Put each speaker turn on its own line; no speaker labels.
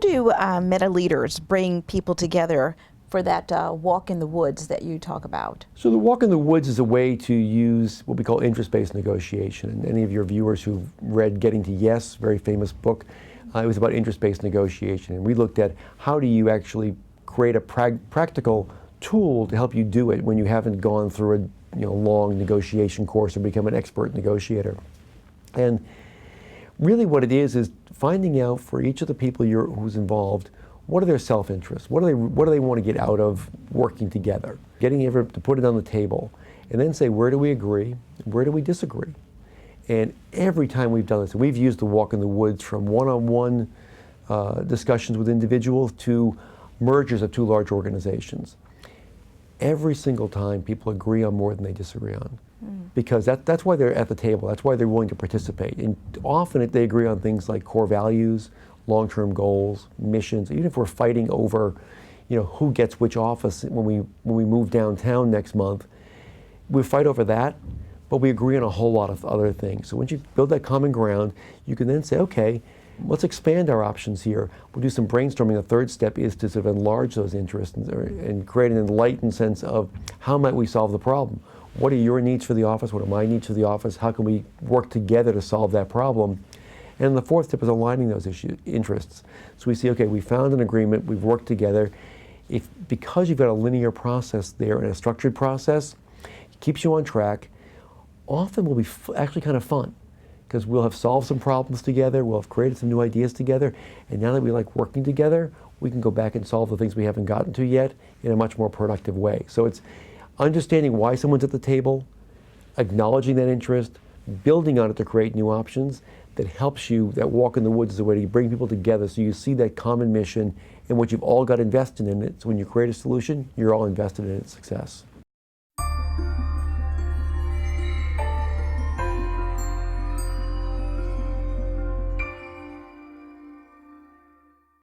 do meta leaders bring people together for that walk in the woods that you talk about?
So the walk in the woods is a way to use what we call intraspace negotiation. And any of your viewers who've read Getting to Yes, very famous book, it was about intraspace negotiation. And we looked at how do you actually create a practical tool to help you do it when you haven't gone through a long negotiation course or become an expert negotiator. And really what it is finding out for each of the people who's involved, what are their self-interests? What do they want to get out of working together? Getting everyone to put it on the table and then say, where do we agree? Where do we disagree? And every time we've done this, we've used the walk in the woods from one-on-one discussions with individuals to mergers of two large organizations. Every single time people agree on more than they disagree on. Because that's why they're at the table, that's why they're willing to participate. And often if they agree on things like core values, long-term goals, missions, even if we're fighting over who gets which office when we move downtown next month, we fight over that, but we agree on a whole lot of other things. So once you build that common ground, you can then say, okay, let's expand our options here. We'll do some brainstorming. The third step is to sort of enlarge those interests and create an enlightened sense of how might we solve the problem. What are your needs for the office? What are my needs for the office? How can we work together to solve that problem? And the fourth step is aligning those interests. So we see, okay, we found an agreement, we've worked together. Because you've got a linear process there and a structured process, it keeps you on track. Often will be actually kind of fun, because we'll have solved some problems together, we'll have created some new ideas together, and now that we like working together, we can go back and solve the things we haven't gotten to yet in a much more productive way. So it's understanding why someone's at the table, acknowledging that interest, building on it to create new options that helps you. That walk in the woods is a way to bring people together so you see that common mission and what you've all got invested in it. So when you create a solution, you're all invested in its success.